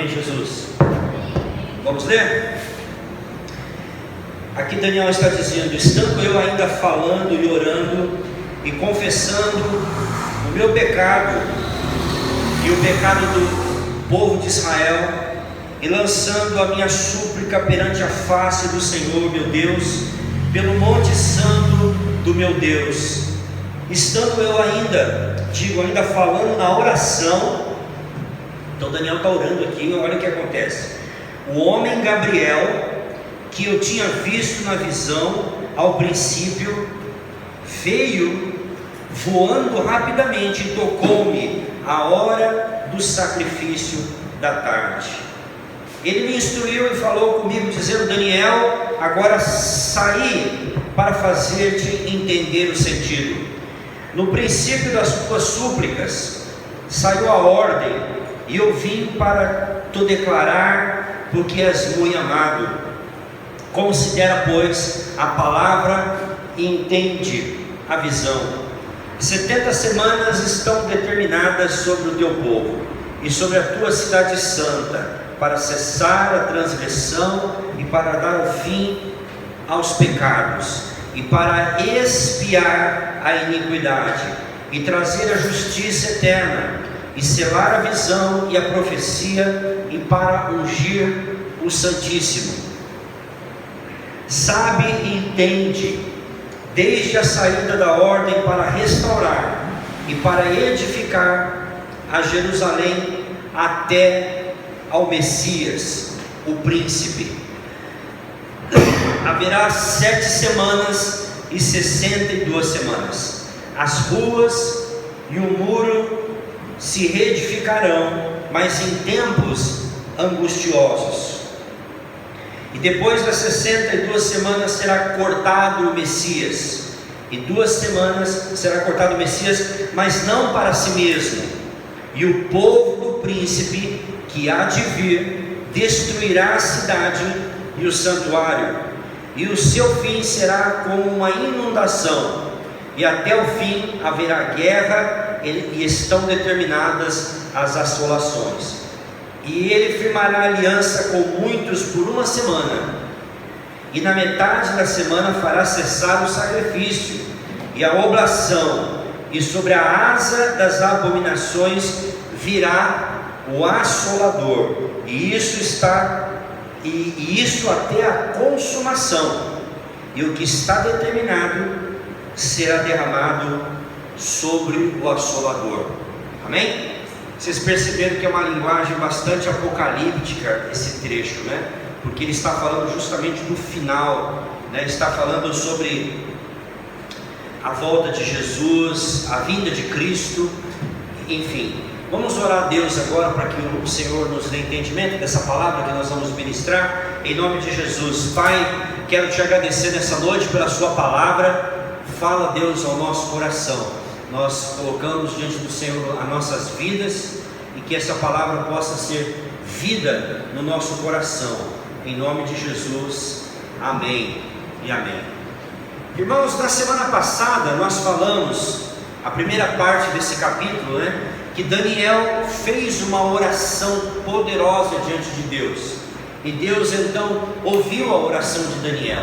Amém, Jesus? Vamos ler? Aqui Daniel está dizendo: estando eu ainda falando e orando e confessando o meu pecado e o pecado do povo de Israel, e lançando a minha súplica perante a face do Senhor meu Deus, pelo monte santo do meu Deus, estando eu ainda falando na oração. Então Daniel está orando aqui, olha o que acontece. O homem Gabriel, que eu tinha visto na visão ao princípio, veio voando rapidamente e tocou-me a hora do sacrifício da tarde. Ele me instruiu e falou comigo, dizendo: Daniel, agora saí para fazer-te entender o sentido. No princípio das tuas súplicas saiu a ordem, e eu vim para te declarar, porque és muito amado. Considera, pois, a palavra e entende a visão. 70 semanas estão determinadas sobre o teu povo e sobre a tua cidade santa, para cessar a transgressão e para dar fim aos pecados, e para expiar a iniquidade, e trazer a justiça eterna, e selar a visão e a profecia, e para ungir o Santíssimo. Sabe e entende, desde a saída da ordem para restaurar e para edificar a Jerusalém até ao Messias, o príncipe. Haverá 7 semanas e 62 semanas. As ruas e o muro se reedificarão, mas em tempos angustiosos. E depois das 62 semanas será cortado o Messias, e 2 semanas será cortado o Messias, mas não para si mesmo. E o povo do príncipe que há de vir destruirá a cidade e o santuário, e o seu fim será como uma inundação, e até o fim haverá guerra, e estão determinadas as assolações. E ele firmará aliança com muitos por 1 semana, e na metade da semana fará cessar o sacrifício e a oblação, e sobre a asa das abominações virá o assolador, e isso até a consumação, e o que está determinado será derramado sobre o assolador. Amém? Vocês perceberam que é uma linguagem bastante apocalíptica esse trecho, né? Porque ele está falando justamente do final, né? Está falando sobre a volta de Jesus, a vinda de Cristo, enfim. Vamos orar a Deus agora para que o Senhor nos dê entendimento dessa palavra que nós vamos ministrar, em nome de Jesus. Pai, quero te agradecer nessa noite pela sua palavra. Fala, Deus, ao nosso coração. Nós colocamos diante do Senhor as nossas vidas, e que essa palavra possa ser vida no nosso coração, em nome de Jesus, amém e amém. Irmãos, na semana passada nós falamos, a primeira parte desse capítulo, né, que Daniel fez uma oração poderosa diante de Deus, e Deus então ouviu a oração de Daniel.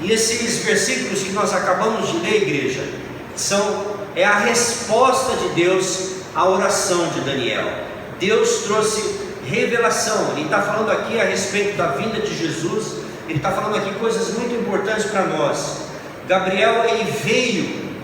E esses versículos que nós acabamos de ler, igreja, é a resposta de Deus à oração de Daniel. Deus trouxe revelação. Ele está falando aqui a respeito da vinda de Jesus. Ele está falando aqui coisas muito importantes para nós. Gabriel, ele veio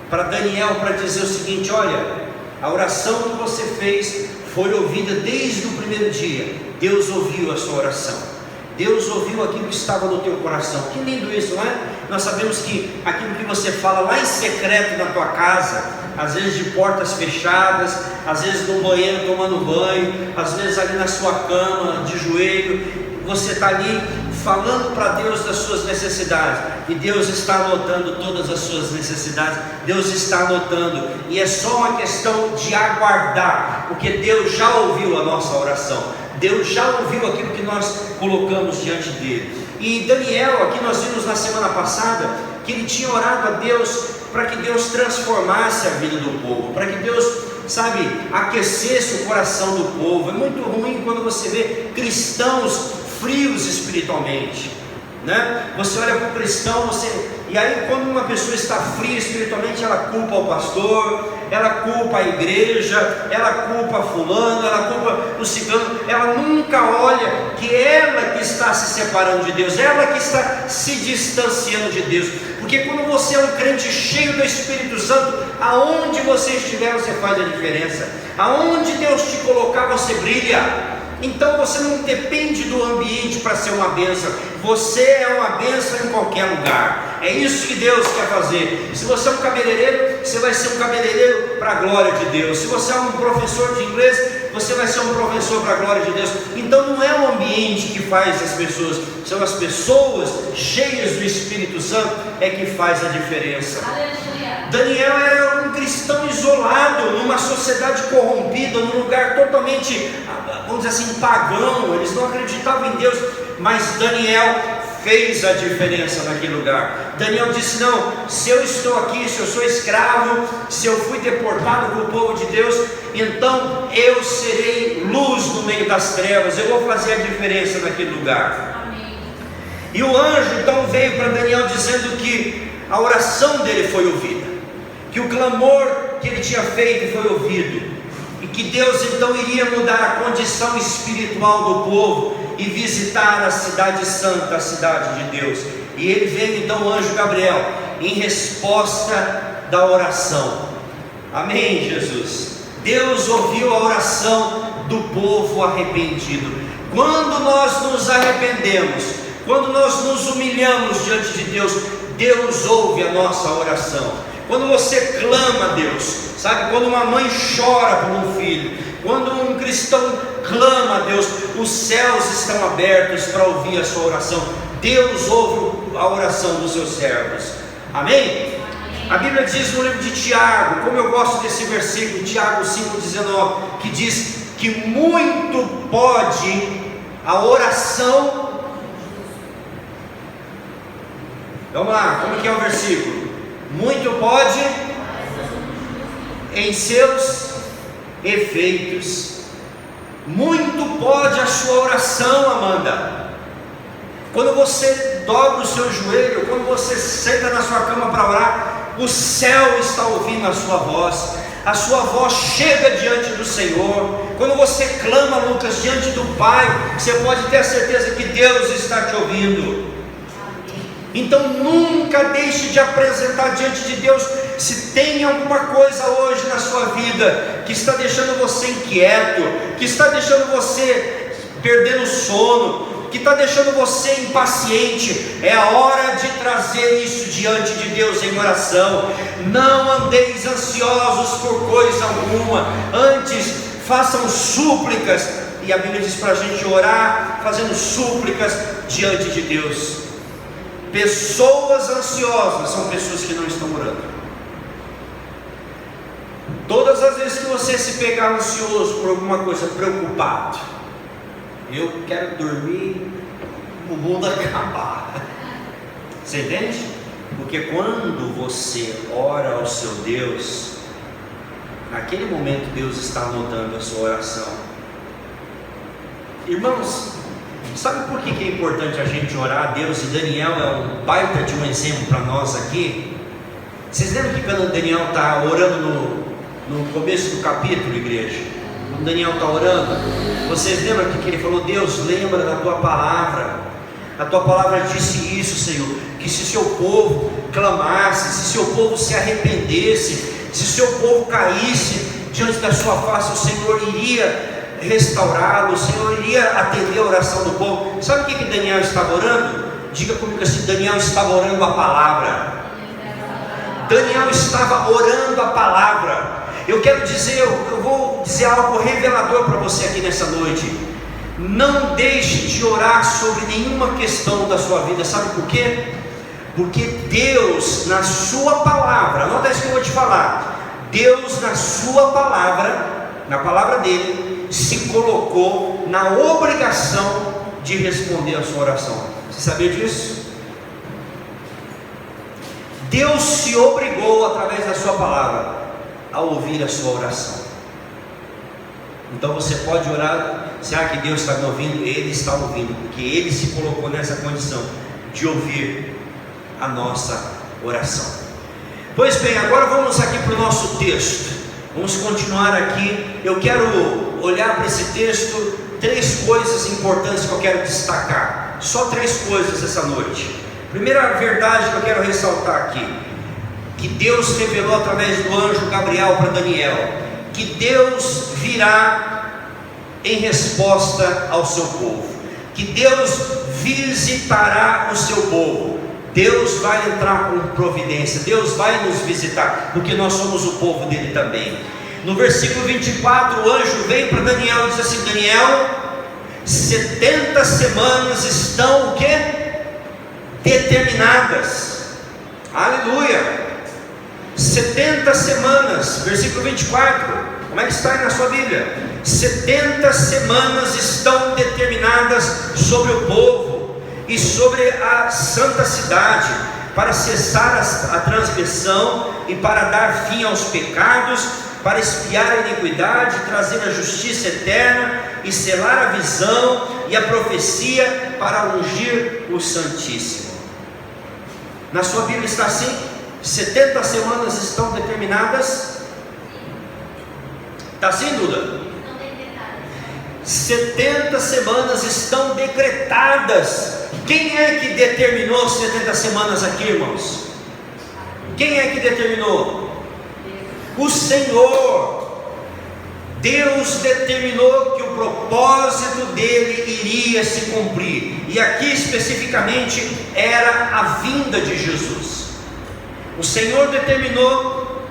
para Daniel para dizer o seguinte: olha, a oração que você fez foi ouvida desde o primeiro dia. Deus ouviu a sua oração. Deus ouviu aquilo que estava no teu coração. Que lindo isso, não é? Nós sabemos que aquilo que você fala lá em secreto na tua casa, às vezes de portas fechadas, às vezes no banheiro tomando banho, às vezes ali na sua cama, de joelho, você está ali falando para Deus das suas necessidades, e Deus está anotando todas as suas necessidades. Deus está anotando, e é só uma questão de aguardar, porque Deus já ouviu a nossa oração. Deus já ouviu aquilo que nós colocamos diante dele. E Daniel, aqui nós vimos na semana passada, que ele tinha orado a Deus para que Deus transformasse a vida do povo, para que Deus, sabe, aquecesse o coração do povo. É muito ruim quando você vê cristãos frios espiritualmente, né? Você olha para o cristão, e aí quando uma pessoa está fria espiritualmente, ela culpa o pastor, ela culpa a igreja, ela culpa fulano, ela culpa o cigano. Ela nunca olha que ela que está se separando de Deus, ela que está se distanciando de Deus. Porque quando você é um crente cheio do Espírito Santo, aonde você estiver você faz a diferença, aonde Deus te colocar você brilha. Então você não depende do ambiente para ser uma bênção, você é uma bênção em qualquer lugar. É isso que Deus quer fazer. Se você é um cabeleireiro, você vai ser um cabeleireiro para a glória de Deus. Se você é um professor de inglês, você vai ser um professor para a glória de Deus. Então não é o ambiente que faz as pessoas, são as pessoas cheias do Espírito Santo é que faz a diferença. Daniel era um cristão isolado, numa sociedade corrompida, num lugar totalmente, vamos dizer assim, pagão. Eles não acreditavam em Deus, mas Daniel fez a diferença naquele lugar. Daniel disse: não, se eu estou aqui, se eu sou escravo, se eu fui deportado para o povo de Deus, então eu serei luz no meio das trevas, eu vou fazer a diferença naquele lugar. Amém. E o anjo então veio para Daniel dizendo que a oração dele foi ouvida, que o clamor que ele tinha feito foi ouvido, e que Deus então iria mudar a condição espiritual do povo e visitar a cidade santa, a cidade de Deus. E ele veio então, o anjo Gabriel, em resposta da oração. Amém, Jesus? Deus ouviu a oração do povo arrependido. Quando nós nos arrependemos, quando nós nos humilhamos diante de Deus, Deus ouve a nossa oração. Quando você clama a Deus, sabe, quando uma mãe chora por um filho, quando um cristão clama a Deus, os céus estão abertos para ouvir a sua oração. Deus ouve a oração dos seus servos. Amém? A Bíblia diz no livro de Tiago, como eu gosto desse versículo, Tiago 5,19, que diz que muito pode a oração. Vamos lá, como que é o versículo? Muito pode em seus efeitos. Muito pode a sua oração, Amanda. Quando você dobra o seu joelho, quando você senta na sua cama para orar, o céu está ouvindo a sua voz chega diante do Senhor. Quando você clama, Lucas, diante do Pai, você pode ter a certeza que Deus está te ouvindo. Então nunca deixe de apresentar diante de Deus. Se tem alguma coisa hoje na sua vida que está deixando você inquieto, que está deixando você perdendo sono, que está deixando você impaciente, é a hora de trazer isso diante de Deus em oração. Não andeis ansiosos por coisa alguma, antes façam súplicas. E a Bíblia diz para a gente orar fazendo súplicas diante de Deus. Pessoas ansiosas são pessoas que não estão orando. Todas as vezes que você se pegar ansioso por alguma coisa, preocupado, eu quero dormir, o mundo acabar. Você entende? Porque quando você ora ao seu Deus, naquele momento Deus está anotando a sua oração. Irmãos, sabe por que é importante a gente orar a Deus? E Daniel é um baita de um exemplo para nós aqui. Vocês lembram que quando Daniel está orando no começo do capítulo, igreja? Quando Daniel está orando, vocês lembram que ele falou: Deus, lembra da tua palavra. A tua palavra disse isso, Senhor, que se seu povo clamasse, se seu povo se arrependesse, se seu povo caísse diante da sua face, o Senhor iria restaurá-lo, o Senhor iria atender a oração do povo. Sabe o que Daniel estava orando? Diga comigo assim: Daniel estava orando a palavra. Daniel estava orando a palavra. Eu quero dizer, eu vou dizer algo revelador para você aqui nessa noite. Não deixe de orar sobre nenhuma questão da sua vida. Sabe por quê? Porque Deus, na sua palavra, anota isso que eu vou te falar. Deus, na sua palavra, na palavra dele, se colocou na obrigação de responder a sua oração. Você sabia disso? Deus se obrigou através da sua palavra a ouvir a sua oração. Então você pode orar, será que Deus está me ouvindo? Ele está ouvindo, porque Ele se colocou nessa condição de ouvir a nossa oração. Pois bem, agora vamos aqui para o nosso texto, vamos continuar aqui. Eu quero olhar para esse texto, 3 coisas importantes que eu quero destacar, só 3 coisas essa noite. Primeira verdade que eu quero ressaltar aqui, que Deus revelou através do anjo Gabriel para Daniel, que Deus virá em resposta ao seu povo, que Deus visitará o seu povo. Deus vai entrar com providência, Deus vai nos visitar, porque nós somos o povo dele também. No versículo 24, o anjo vem para Daniel e diz assim: Daniel, 70 semanas estão o quê? Determinadas. Aleluia. 70 semanas, versículo 24, como é que está aí na sua Bíblia? 70 semanas estão determinadas sobre o povo e sobre a santa cidade, para cessar a transgressão e para dar fim aos pecados, para expiar a iniquidade, trazer a justiça eterna e selar a visão e a profecia, para ungir o Santíssimo. Na sua Bíblia está assim: 70 semanas estão determinadas. Está assim, Duda? 70 semanas estão decretadas. Quem é que determinou 70 semanas aqui, irmãos? Quem é que determinou? O Senhor. Deus determinou que o propósito dele iria se cumprir, e aqui especificamente era a vinda de Jesus. O Senhor determinou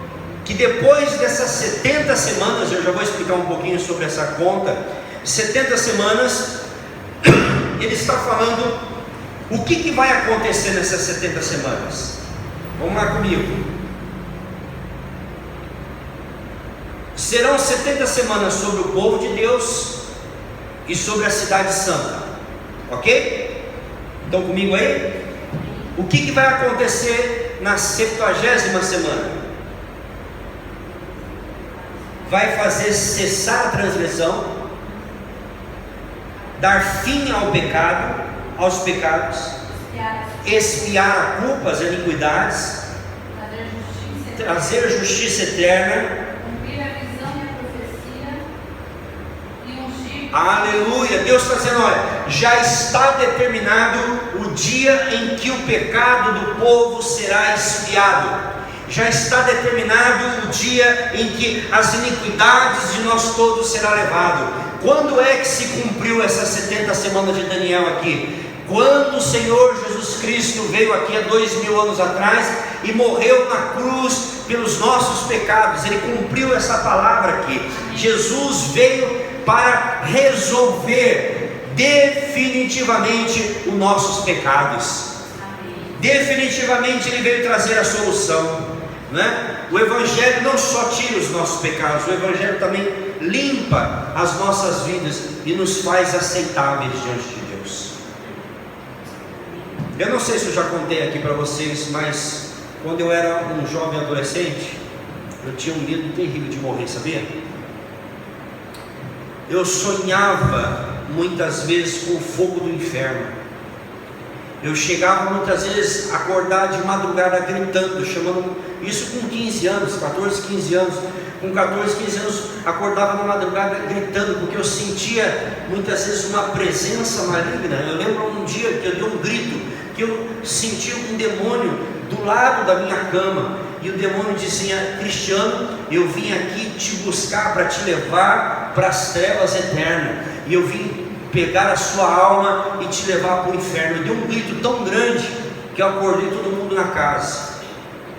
que depois dessas 70 semanas, eu já vou explicar um pouquinho sobre essa conta, 70 semanas, Ele está falando o que vai acontecer nessas 70 semanas. Vamos lá comigo. Serão 70 semanas sobre o povo de Deus e sobre a cidade santa, ok? Estão comigo aí? O que vai acontecer na 70ª semana? Vai fazer cessar a transgressão, dar fim ao pecado, aos pecados, expiar a culpa, as iniquidades, trazer a justiça eterna, cumprir a visão e a profecia e ungir. Aleluia! Deus está dizendo: olha, já está determinado o dia em que o pecado do povo será expiado. Já está determinado o dia em que as iniquidades de nós todos será levado. Quando é que se cumpriu essas 70 semanas de Daniel aqui? Quando o Senhor Jesus Cristo veio aqui há 2000 anos atrás e morreu na cruz pelos nossos pecados. Ele cumpriu essa palavra aqui. Jesus veio para resolver definitivamente os nossos pecados. Definitivamente Ele veio trazer a solução, né? O Evangelho não só tira os nossos pecados, o Evangelho também limpa as nossas vidas e nos faz aceitáveis diante de Deus. Eu não sei se eu já contei aqui para vocês, mas quando eu era um jovem adolescente, eu tinha um medo terrível de morrer, sabia? Eu sonhava muitas vezes com o fogo do inferno. Eu chegava muitas vezes a acordar de madrugada gritando, chamando, isso com 15 anos, 14, 15 anos. Com 14, 15 anos, acordava na madrugada gritando, porque eu sentia muitas vezes uma presença maligna. Eu lembro um dia que eu dei um grito, que eu senti um demônio do lado da minha cama, e o demônio dizia: Cristiano, eu vim aqui te buscar para te levar para as trevas eternas, e eu vim pegar a sua alma e te levar para o inferno. Eu dei um grito tão grande que eu acordei todo mundo na casa.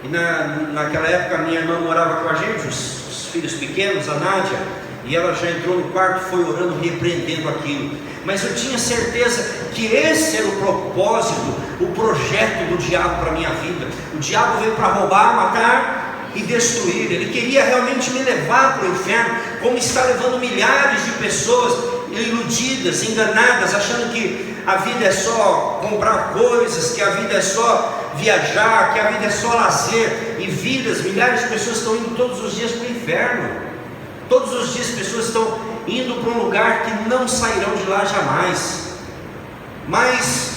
E naquela época minha irmã morava com a gente, os filhos pequenos, a Nádia, e ela já entrou no quarto, foi orando, repreendendo aquilo. Mas eu tinha certeza que esse era o propósito, o projeto do diabo para a minha vida. O diabo veio para roubar, matar e destruir. Ele queria realmente me levar para o inferno, como está levando milhares de pessoas iludidas, enganadas, achando que a vida é só comprar coisas, que a vida é só viajar, que a vida é só lazer e vidas, milhares de pessoas estão indo todos os dias para o inferno. Todos os dias pessoas estão indo para um lugar que não sairão de lá jamais. Mas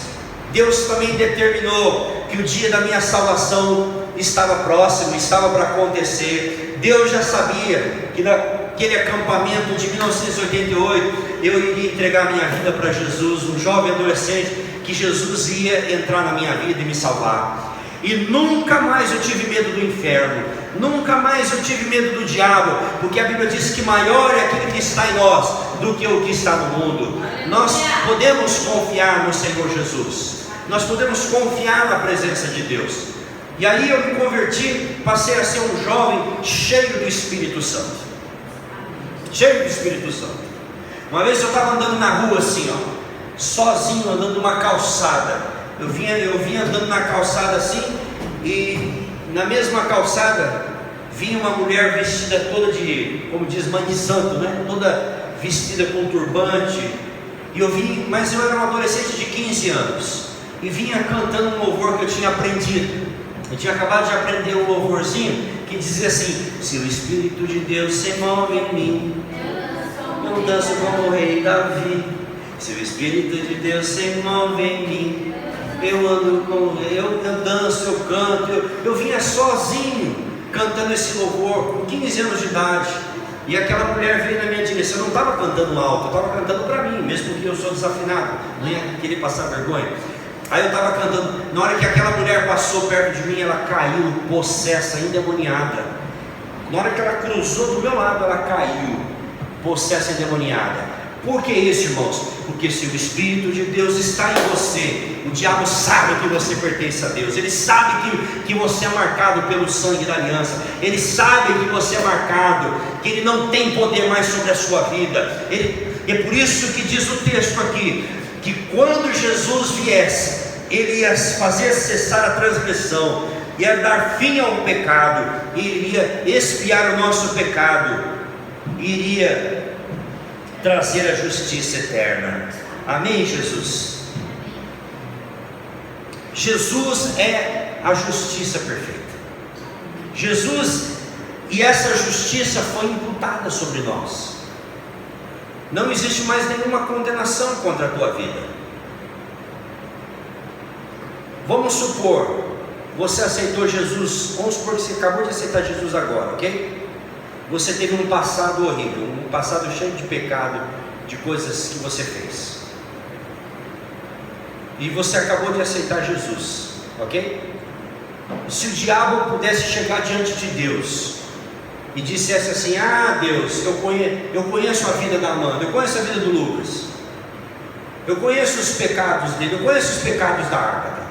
Deus também determinou que o dia da minha salvação estava próximo, estava para acontecer. Deus já sabia que naquele acampamento de 1988 eu iria entregar minha vida para Jesus, um jovem adolescente, que Jesus ia entrar na minha vida e me salvar. E nunca mais eu tive medo do inferno, nunca mais eu tive medo do diabo, porque a Bíblia diz que maior é aquele que está em nós do que o que está no mundo. Nós podemos confiar no Senhor Jesus, nós podemos confiar na presença de Deus. E aí eu me converti, passei a ser um jovem cheio do Espírito Santo. Cheio do Espírito Santo. Uma vez eu estava andando na rua assim, sozinho, andando numa calçada. Eu vinha andando na calçada assim, e na mesma calçada vinha uma mulher vestida toda de, como diz, mãe de santo, né? Toda vestida com turbante. E eu vim, mas eu era um adolescente de 15 anos e vinha cantando um louvor que eu tinha aprendido. Eu tinha acabado de aprender um louvorzinho que dizia assim: se o Espírito de Deus se move em mim, eu danço como o rei Davi. Se o Espírito de Deus se move em mim, eu ando como eu danço, eu canto. Eu vinha sozinho cantando esse louvor com 15 anos de idade. E aquela mulher veio na minha direção. Eu não estava cantando alto, eu estava cantando para mim, mesmo que eu sou desafinado, não ia querer passar vergonha. Aí eu estava cantando. Na hora que aquela mulher passou perto de mim, ela caiu possessa, endemoniada. Na hora que ela cruzou do meu lado, ela caiu possessa, endemoniada. Por que isso, irmãos? Porque se o Espírito de Deus está em você, o diabo sabe que você pertence a Deus. Ele sabe que você é marcado pelo sangue da aliança. Ele sabe que você é marcado, que ele não tem poder mais sobre a sua vida. É por isso que diz o texto aqui, que quando Jesus viesse, ele ia fazer cessar a transgressão, ia dar fim ao pecado, iria expiar o nosso pecado, iria trazer a justiça eterna. Amém, Jesus? Jesus é a justiça perfeita. Jesus, e essa justiça foi imputada sobre nós. Não existe mais nenhuma condenação contra a tua vida. Vamos supor, você aceitou Jesus, vamos supor que você acabou de aceitar Jesus agora, ok? Você teve um passado horrível, um passado cheio de pecado, de coisas que você fez. E você acabou de aceitar Jesus, ok? Se o diabo pudesse chegar diante de Deus e dissesse assim: ah, Deus, eu conheço a vida da Amanda, eu conheço a vida do Lucas, eu conheço os pecados dele, eu conheço os pecados da Ágata.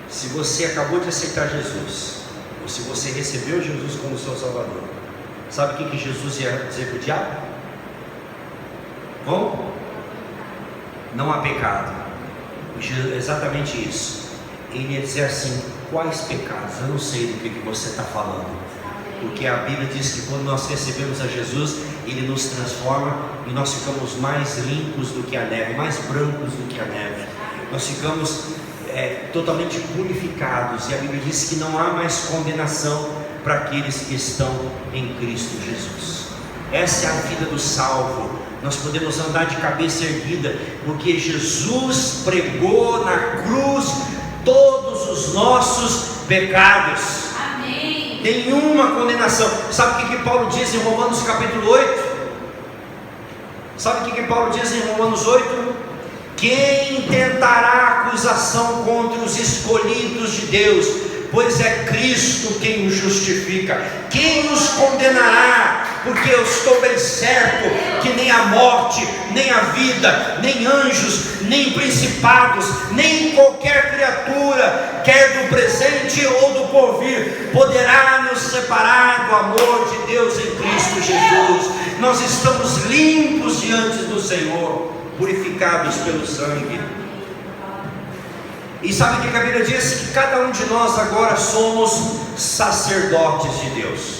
Se você acabou de aceitar Jesus, ou se você recebeu Jesus como seu Salvador, sabe o que Jesus ia dizer para o diabo? Bom, não há pecado. Exatamente isso. Ele ia dizer assim: quais pecados? Eu não sei do que você está falando. Porque a Bíblia diz que quando nós recebemos a Jesus, Ele nos transforma e nós ficamos mais limpos do que a neve, mais brancos do que a neve. Nós ficamos totalmente purificados. E a Bíblia diz que não há mais condenação para aqueles que estão em Cristo Jesus. Essa é a vida do salvo. Nós podemos andar de cabeça erguida, porque Jesus pregou na cruz todos os nossos pecados. Amém. Nenhuma condenação. Sabe o que Paulo diz em Romanos capítulo 8? Sabe o que Paulo diz em Romanos 8? Quem tentará acusação contra os escolhidos de Deus? Pois é Cristo quem os justifica. Quem os condenará? Porque eu estou bem certo que nem a morte, nem a vida, nem anjos, nem principados, nem qualquer criatura, quer do presente ou do porvir, poderá nos separar do amor de Deus em Cristo Jesus. Nós estamos limpos diante do Senhor, purificados pelo sangue. E sabe o que a Bíblia diz? Que cada um de nós agora somos sacerdotes de Deus.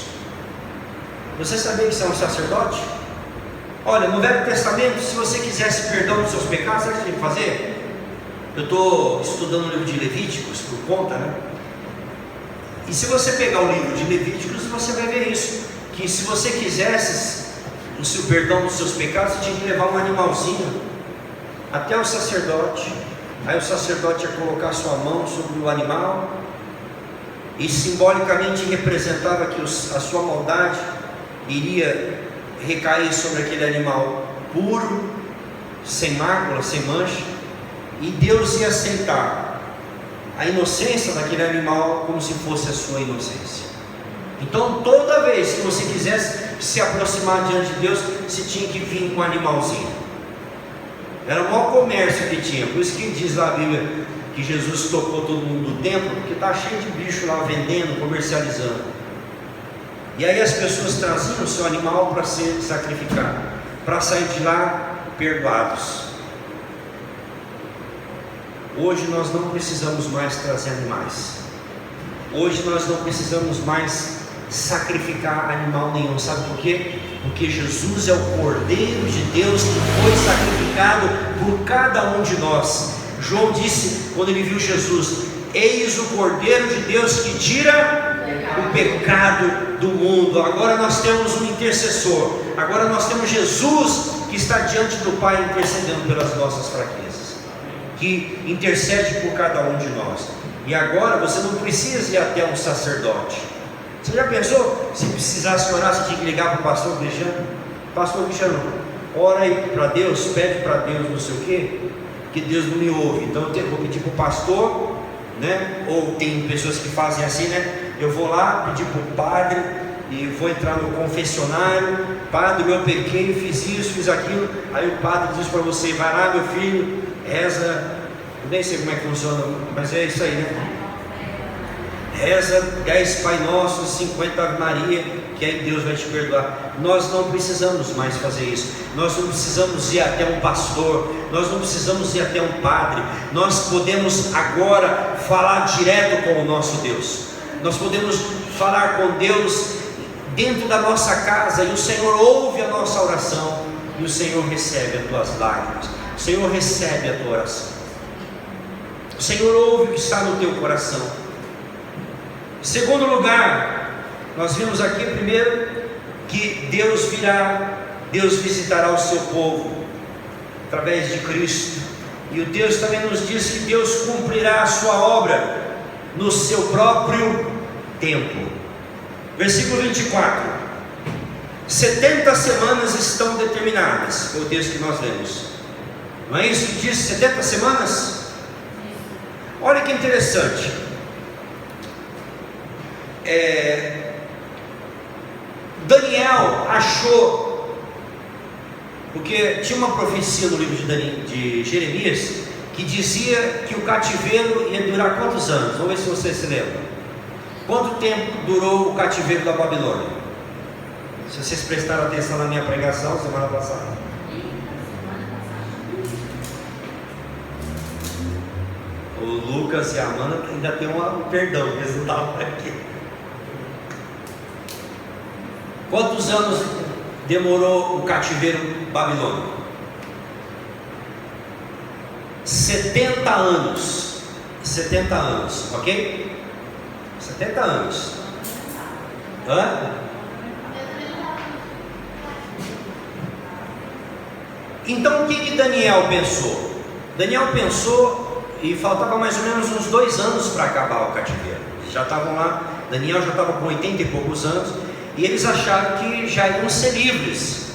Você sabia que você é um sacerdote? Olha, no Velho Testamento, se você quisesse perdão dos seus pecados, sabe o que você tinha que fazer? Eu estou estudando o livro de Levíticos por conta, né? E se você pegar o livro de Levíticos, você vai ver isso, que se você quisesse o perdão dos seus pecados, você tinha que levar um animalzinho até o sacerdote. Aí o sacerdote ia colocar sua mão sobre o animal e simbolicamente representava que a sua maldade iria recair sobre aquele animal puro, sem mácula, sem mancha, e Deus ia aceitar a inocência daquele animal como se fosse a sua inocência. Então toda vez que você quisesse se aproximar diante de Deus, você tinha que vir com um animalzinho. Era o maior comércio que tinha. Por isso que diz lá a Bíblia que Jesus tocou todo mundo do templo, porque está cheio de bicho lá vendendo, comercializando. E aí as pessoas traziam o seu animal para ser sacrificado, para sair de lá perdoados. Hoje nós não precisamos mais trazer animais. Hoje nós não precisamos mais sacrificar animal nenhum. Sabe por quê? Porque Jesus é o Cordeiro de Deus que foi sacrificado por cada um de nós. João disse, quando ele viu Jesus: eis o Cordeiro de Deus que tira o pecado do mundo. Agora nós temos um intercessor. Agora nós temos Jesus que está diante do Pai intercedendo pelas nossas fraquezas, que intercede por cada um de nós. E agora você não precisa ir até um sacerdote. Você já pensou? Se precisasse orar, você tinha que ligar para o pastor Cristiano. Pastor Cristiano, ora aí para Deus, pede para Deus não sei o quê, que Deus não me ouve. Então eu vou pedir para o pastor, né? Ou tem pessoas que fazem assim, né? Eu vou lá pedir para o padre e vou entrar no confessionário. Padre, eu pequei, fiz isso, fiz aquilo. Aí o padre diz para você: vai lá, meu filho, reza. Eu nem sei como é que funciona, mas é isso aí, né? Reza 10 Pai Nosso, 50 Ave Maria, que aí Deus vai te perdoar. Nós não precisamos mais fazer isso. Nós não precisamos ir até um pastor. Nós não precisamos ir até um padre. Nós podemos agora falar direto com o nosso Deus. Nós podemos falar com Deus dentro da nossa casa, e o Senhor ouve a nossa oração, e o Senhor recebe as tuas lágrimas. O Senhor recebe a tua oração. O Senhor ouve o que está no teu coração. Em segundo lugar, nós vimos aqui primeiro que Deus visitará o seu povo através de Cristo. E o texto também nos diz que Deus cumprirá a sua obra no seu próprio tempo. Versículo 24: 70 semanas estão determinadas. Foi o texto que nós lemos. Não é isso que diz 70 semanas? Olha que interessante. Daniel achou, porque tinha uma profecia no livro de Jeremias que dizia que o cativeiro ia durar quantos anos? Vamos ver se você se lembra. Quanto tempo durou o cativeiro da Babilônia? Se vocês prestaram atenção na minha pregação semana passada. O Lucas e a Amanda ainda tem um perdão, porque eles não estavam aqui. Quantos anos demorou o cativeiro babilônico? 70 anos. 70 anos, ok? 70 anos. Hã? Então o que Daniel pensou? Daniel pensou, e faltava mais ou menos uns 2 anos para acabar o cativeiro. Eles já estavam lá, Daniel já estava com 80 e poucos anos, e eles acharam que já iam ser livres.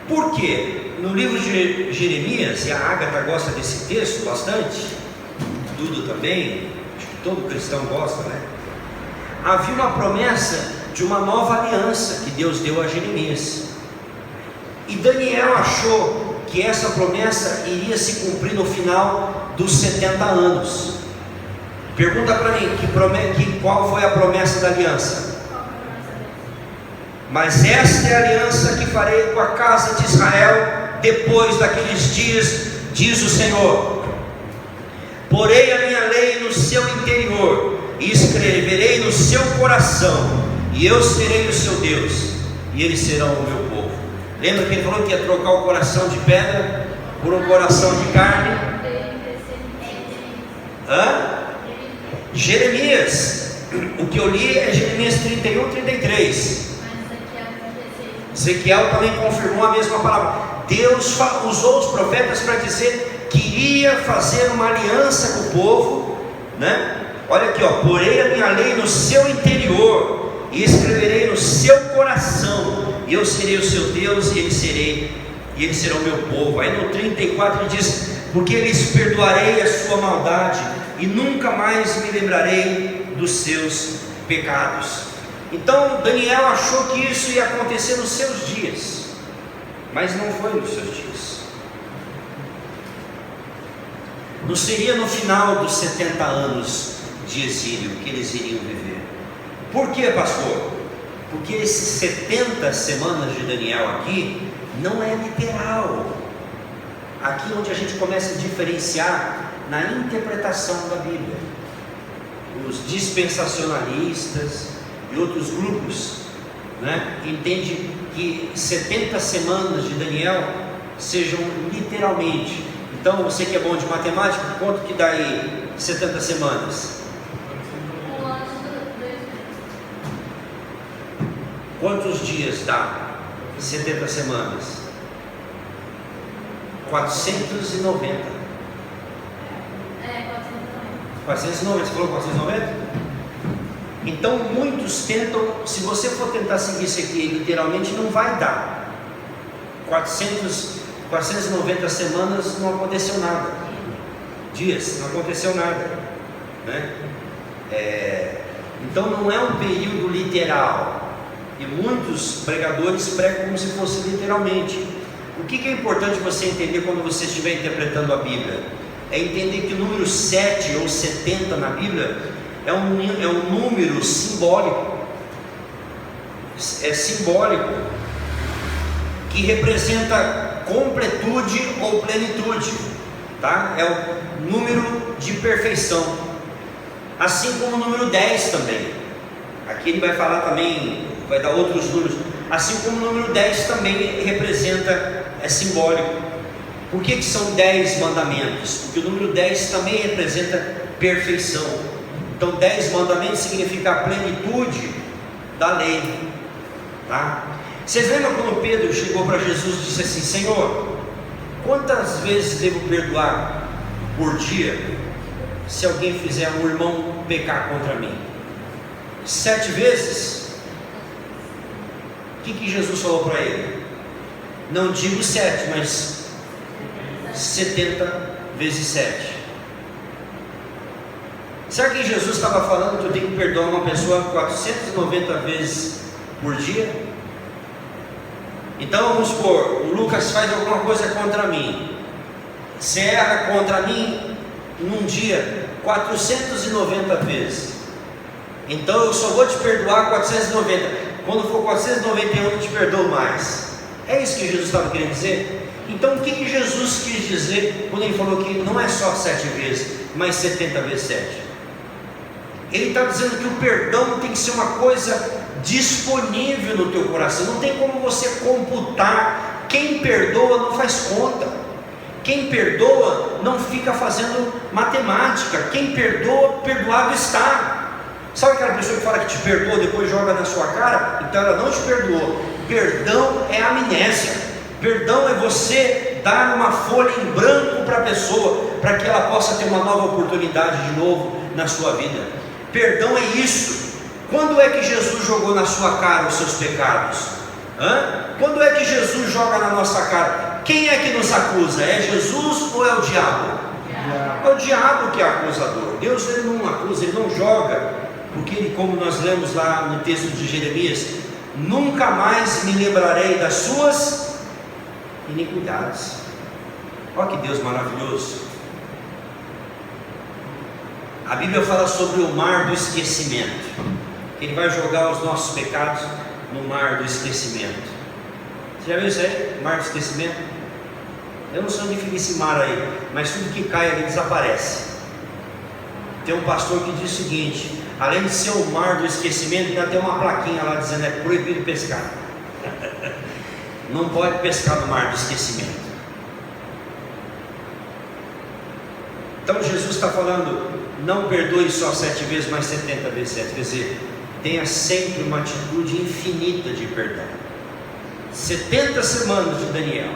Por quê? No livro de Jeremias, e a Agatha gosta desse texto bastante, Dudu também, acho que todo cristão gosta, né? Havia uma promessa de uma nova aliança que Deus deu a Jeremias, e Daniel achou que essa promessa iria se cumprir no final dos 70 anos. Pergunta para mim, qual foi a promessa da aliança? Mas esta é a aliança que farei com a casa de Israel depois daqueles dias, diz o Senhor. Porei a minha lei no seu interior e escreverei no seu coração, e eu serei o seu Deus, e eles serão o meu povo. Lembra que ele falou que ia trocar o coração de pedra por um coração de carne. Jeremias, o que eu li é Jeremias 31, 33. Ezequiel também confirmou a mesma palavra. Deus usou os profetas para dizer que iria fazer uma aliança com o povo, né? Olha aqui, ó, porei a minha lei no seu interior e escreverei no seu coração, e eu serei o seu Deus, e eles serão meu povo. Aí no 34 ele diz: porque lhes perdoarei a sua maldade e nunca mais me lembrarei dos seus pecados. Então Daniel achou que isso ia acontecer nos seus dias, mas não foi nos seus dias. Não seria no final dos 70 anos de exílio que eles iriam viver. Por que, pastor? Porque esses 70 semanas de Daniel aqui não é literal. Aqui onde a gente começa a diferenciar na interpretação da Bíblia. Os dispensacionalistas e outros grupos, né, entendem que 70 semanas de Daniel sejam literalmente. Então, você que é bom de matemática, quanto que dá aí 70 semanas? Quantos dias dá 70 semanas? 490. 490, você falou 490? Então muitos tentam, se você for tentar seguir isso aqui literalmente, não vai dar. 490 semanas não aconteceu nada. Dias, não aconteceu nada, né? Então não é um período literal. E muitos pregadores pregam como se fosse literalmente. O que é importante você entender quando você estiver interpretando a Bíblia? É entender que o número 7 ou 70 na Bíblia é um número simbólico. É simbólico, que representa completude ou plenitude, tá? É o número de perfeição. Assim como o número 10 também. Aqui ele vai falar também, vai dar outros números. Assim como o número 10 também representa, é simbólico. Por que são 10 mandamentos? Porque o número 10 também representa perfeição. Então 10 mandamentos significa a plenitude da lei, tá? Vocês lembram quando Pedro chegou para Jesus e disse assim: Senhor, quantas vezes devo perdoar por dia se alguém fizer um irmão pecar contra mim? 7 vezes? O que Jesus falou para ele? Não digo 7, mas 70 vezes 7. Será que Jesus estava falando que eu tenho que perdoar uma pessoa 490 vezes por dia? Então vamos supor, o Lucas faz alguma coisa contra mim, você erra contra mim num dia 490 vezes. Então eu só vou te perdoar 490. Quando for 491 eu te perdoo mais. É isso que Jesus estava querendo dizer? Então o que Jesus quis dizer quando ele falou que não é só 7 vezes, mas 70 vezes 7? Ele está dizendo que o perdão tem que ser uma coisa disponível no teu coração. Não tem como você computar. Quem perdoa não faz conta. Quem perdoa não fica fazendo matemática. Quem perdoa, perdoado está. Sabe aquela pessoa que fala que te perdoa, depois joga na sua cara? Então ela não te perdoou. Perdão é amnésia. Perdão é você dar uma folha em branco para a pessoa, para que ela possa ter uma nova oportunidade de novo na sua vida. Perdão é isso. Quando é que Jesus jogou na sua cara os seus pecados? Quando é que Jesus joga na nossa cara? Quem é que nos acusa? É Jesus ou é o diabo? É o diabo que é acusador. Deus, ele não acusa, ele não joga. Porque ele, como nós lemos lá no texto de Jeremias, nunca mais me lembrarei das suas iniquidades. Olha que Deus maravilhoso. A Bíblia fala sobre o mar do esquecimento. Ele vai jogar os nossos pecados no mar do esquecimento. Você já viu isso aí? Mar do esquecimento? Eu não sei onde fica esse mar aí, mas tudo que cai ali desaparece. Tem um pastor que diz o seguinte: além de ser o mar do esquecimento, ainda tem uma plaquinha lá dizendo: é proibido pescar. Não pode pescar no mar do esquecimento. Então Jesus está falando, não perdoe só 7 vezes, mas 70 vezes 7. Quer dizer, tenha sempre uma atitude infinita de perdão. 70 semanas de Daniel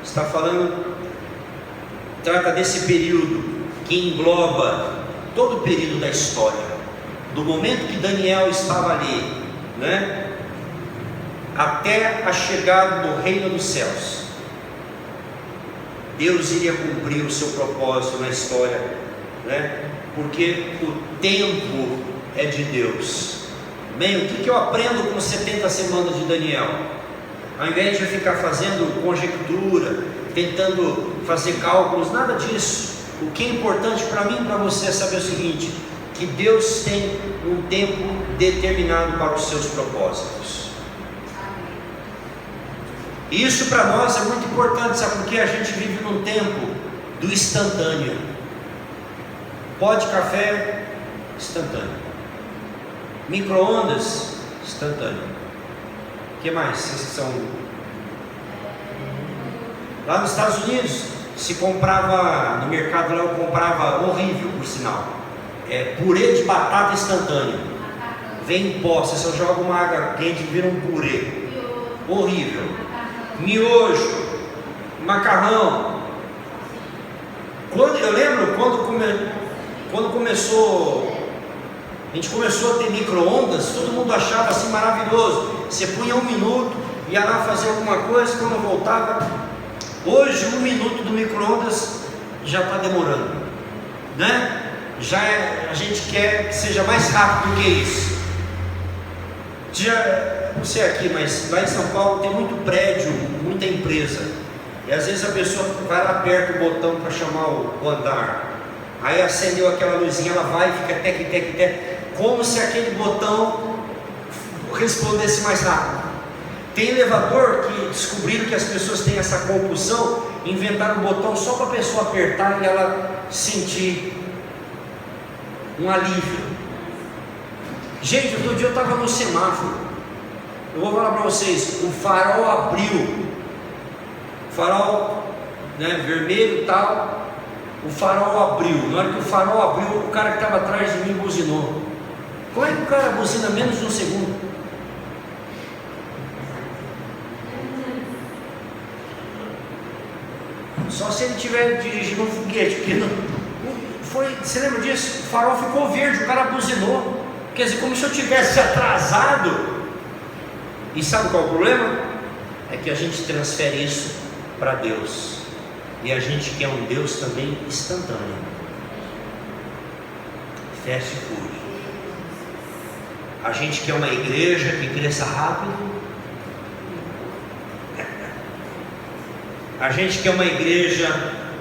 está falando, trata desse período que engloba todo o período da história, do momento que Daniel estava ali, né, até a chegada do reino dos céus. Deus iria cumprir o seu propósito na história, né, porque o tempo é de Deus. Bem, o que eu aprendo com 70 semanas de Daniel? Ao invés de ficar fazendo conjectura, tentando fazer cálculos, nada disso. O que é importante para mim e para você é saber o seguinte: que Deus tem um tempo determinado para os seus propósitos. E isso para nós é muito importante, sabe? Porque a gente vive num tempo do instantâneo. Pó de café, instantâneo. Micro-ondas, instantâneo. O que mais? Vocês são... Lá nos Estados Unidos, se comprava, no mercado lá eu comprava, horrível por sinal, purê de batata instantâneo. Vem em pó, você só joga uma água quente e vira um purê. Horrível. Miojo, macarrão. Eu lembro quando começou, a gente começou a ter micro-ondas, todo mundo achava assim maravilhoso. Você punha 1 minuto, ia lá fazer alguma coisa, quando voltava. Hoje 1 minuto do micro-ondas já está demorando, né? A gente quer que seja mais rápido que isso. Não sei aqui, mas lá em São Paulo tem muito prédio, muita empresa, e às vezes a pessoa vai lá, aperta o botão para chamar o andar, aí acendeu aquela luzinha, ela vai e fica tec, como se aquele botão respondesse mais rápido. Tem elevador que descobriram que as pessoas têm essa compulsão, inventaram um botão só para a pessoa apertar e ela sentir um alívio. Gente, outro dia eu estava no semáforo, eu vou falar para vocês, o farol abriu, farol, né, vermelho e tal, o farol abriu. Na hora que o farol abriu, o cara que estava atrás de mim buzinou. Como é que o cara buzina menos de 1 segundo? Só se ele estiver dirigindo um foguete, porque não foi. Você lembra disso? O farol ficou verde, o cara buzinou. Quer dizer, como se eu tivesse atrasado. E sabe qual é o problema? É que a gente transfere isso para Deus, e a gente quer um Deus também instantâneo, fast food. A gente quer uma igreja que cresça rápido. A gente quer uma igreja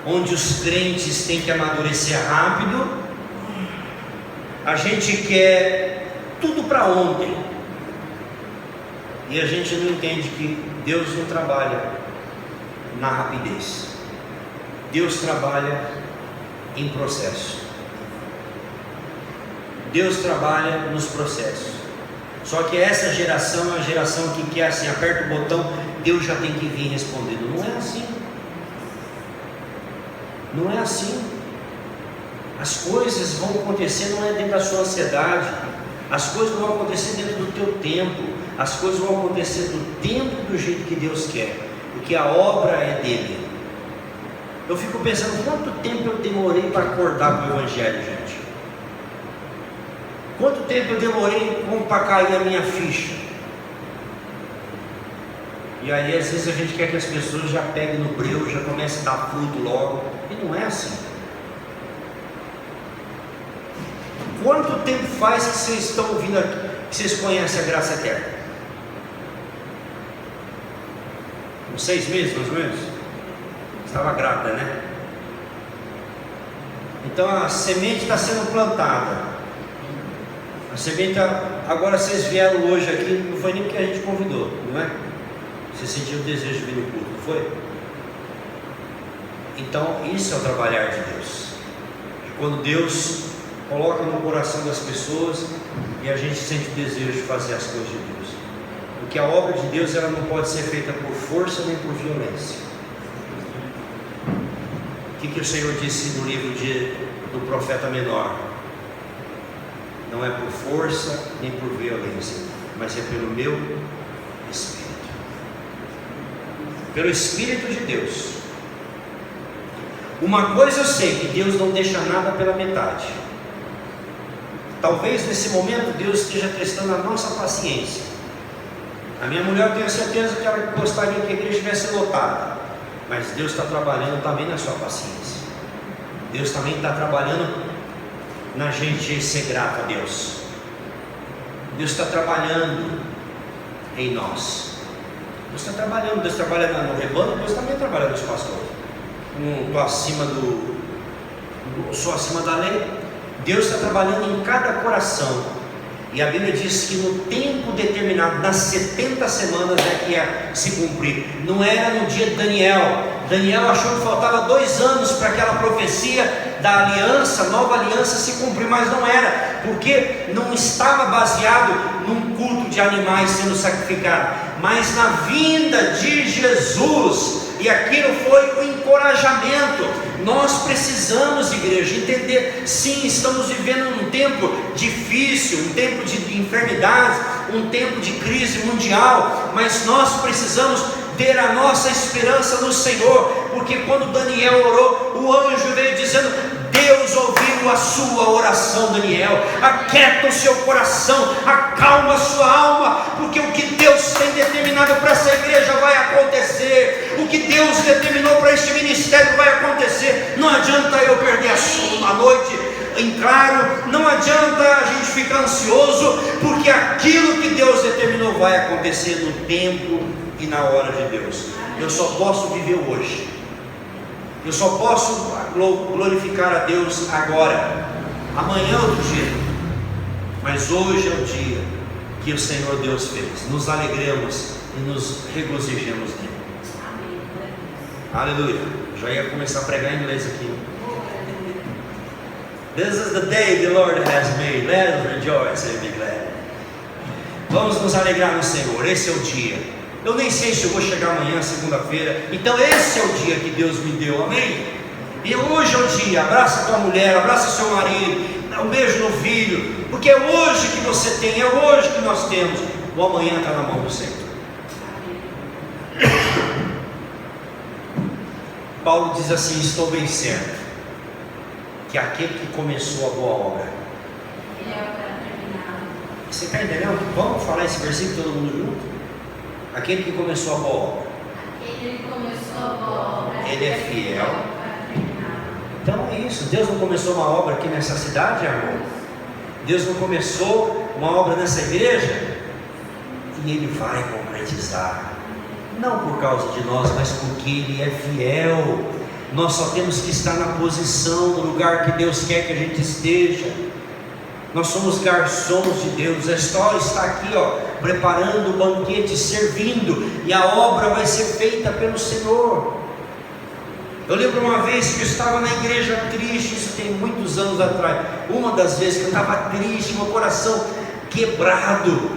onde os crentes têm que amadurecer rápido. A gente quer tudo para ontem. E a gente não entende que Deus não trabalha na rapidez. Deus trabalha em processo. Deus trabalha nos processos. Só que essa geração é uma geração que quer assim, aperta o botão, Deus já tem que vir respondendo. Não é assim. Não é assim. As coisas vão acontecer, não é dentro da sua ansiedade. As coisas vão acontecer dentro do teu tempo. As coisas vão acontecer do tempo, do jeito que Deus quer, porque a obra é dele. Eu fico pensando, quanto tempo eu demorei para acordar com o Evangelho, gente? Quanto tempo eu demorei para cair a minha ficha? E aí às vezes a gente quer que as pessoas já peguem no breu, já comecem a dar fruto logo, e não é assim. Quanto tempo faz que vocês estão ouvindo aqui, que vocês conhecem a graça eterna? Uns 6 meses mais ou menos? Estava grávida, né? Então a semente está sendo plantada. A semente agora vocês vieram hoje aqui, não foi nem porque a gente convidou, não é? Você sentiu o desejo de vir no culto, não foi? Então isso é o trabalhar de Deus. Quando Deus coloca no coração das pessoas e a gente sente o desejo de fazer as coisas de Deus. Porque a obra de Deus ela não pode ser feita por força nem por violência. que o Senhor disse no livro do profeta menor? Não é por força nem por violência, mas é pelo meu Espírito. Pelo Espírito de Deus. Uma coisa eu sei, que Deus não deixa nada pela metade. Talvez nesse momento Deus esteja testando a nossa paciência. A minha mulher, eu tenho certeza que ela gostaria que a igreja estivesse lotada, mas Deus está trabalhando também na sua paciência. Deus também está trabalhando na gente ser grato a Deus. Deus está trabalhando em nós. Deus está trabalhando, Deus trabalha no rebanho, Deus também trabalha nos pastores. Não estou acima sou acima da lei. Deus está trabalhando em cada coração. E a Bíblia diz que no tempo determinado, nas 70 semanas é que ia se cumprir. Não era no dia de Daniel. Daniel achou que faltava 2 anos para aquela profecia da aliança, nova aliança se cumprir, mas não era, porque não estava baseado num culto de animais sendo sacrificados, mas na vinda de Jesus. E aquilo foi o encorajamento. Nós precisamos, igreja, entender, sim, estamos vivendo um tempo difícil, um tempo de enfermidades, um tempo de crise mundial, mas nós precisamos ter a nossa esperança no Senhor, porque quando Daniel orou, o anjo veio dizendo: Deus ouviu a sua oração, Daniel. Aquieta o seu coração, acalma a sua alma, porque o que Deus tem determinado para essa igreja vai acontecer. O que Deus determinou para este ministério vai acontecer. Não adianta eu perder a sono à noite em claro, não adianta a gente ficar ansioso, porque aquilo que Deus determinou vai acontecer no tempo e na hora de Deus. Eu só posso viver hoje. Eu só posso glorificar a Deus agora. Amanhã é outro dia, mas hoje é o dia que o Senhor Deus fez. Nos alegremos e nos regozijemos nele. Aleluia. Já ia começar a pregar em inglês aqui. This is the day the Lord has made. Let us rejoice and be glad. Vamos nos alegrar no Senhor. Esse é o dia. Eu nem sei se eu vou chegar amanhã, segunda-feira. Então esse é o dia que Deus me deu, amém? E hoje é o dia. Abraça tua mulher, abraça seu marido, dá um beijo no filho, porque é hoje que você tem, é hoje que nós temos. O amanhã está na mão do Senhor. Paulo diz assim: estou bem certo que aquele que começou a boa obra, você está entendendo? Vamos falar esse versículo todo mundo junto? Aquele que começou a boa obra, ele é fiel. Então é isso. Deus não começou uma obra aqui nessa cidade, amor. Deus não começou uma obra nessa igreja, e Ele vai concretizar. Não por causa de nós, mas porque Ele é fiel. Nós só temos que estar na posição, no lugar que Deus quer que a gente esteja. Nós somos garçons de Deus. A história está aqui, preparando o banquete, servindo, e a obra vai ser feita pelo Senhor. Eu lembro uma vez que eu estava na igreja triste, isso tem muitos anos atrás. Uma das vezes que eu estava triste, meu coração quebrado.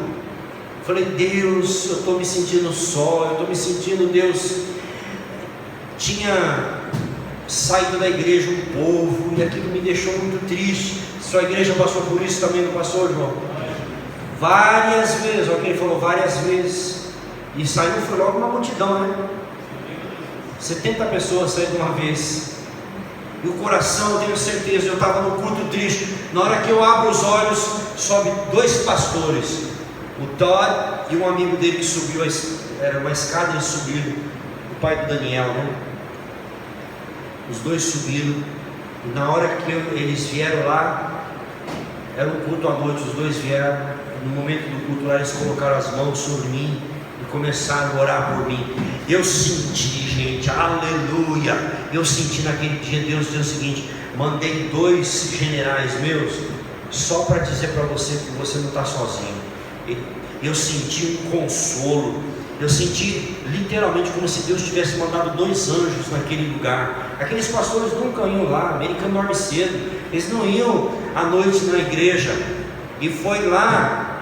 Falei: Deus, eu estou me sentindo só, eu estou me sentindo, Deus. Tinha saído da igreja um povo, e aquilo me deixou muito triste. Sua igreja passou por isso também, não passou, João? Várias vezes, olha que ele falou, várias vezes. E saiu, foi logo uma multidão, né? 70 pessoas saíram de uma vez. E o coração, eu tenho certeza, eu estava no culto triste. Na hora que eu abro os olhos, sobe 2 pastores, o Todd e um amigo dele que subiu, era uma escada, eles subiram, o pai do Daniel, né? Os 2 subiram. E na hora que eles vieram lá, era um culto à noite, os 2 vieram. No momento do culto lá, eles colocaram as mãos sobre mim e começaram a orar por mim. Eu senti, gente, aleluia. Eu senti naquele dia, Deus disse o seguinte: mandei 2 generais meus, só para dizer para você que você não está sozinho. Eu senti um consolo. Eu senti literalmente como se Deus tivesse mandado 2 anjos naquele lugar. Aqueles pastores nunca iam lá, americano dorme cedo, eles não iam à noite na igreja. E foi lá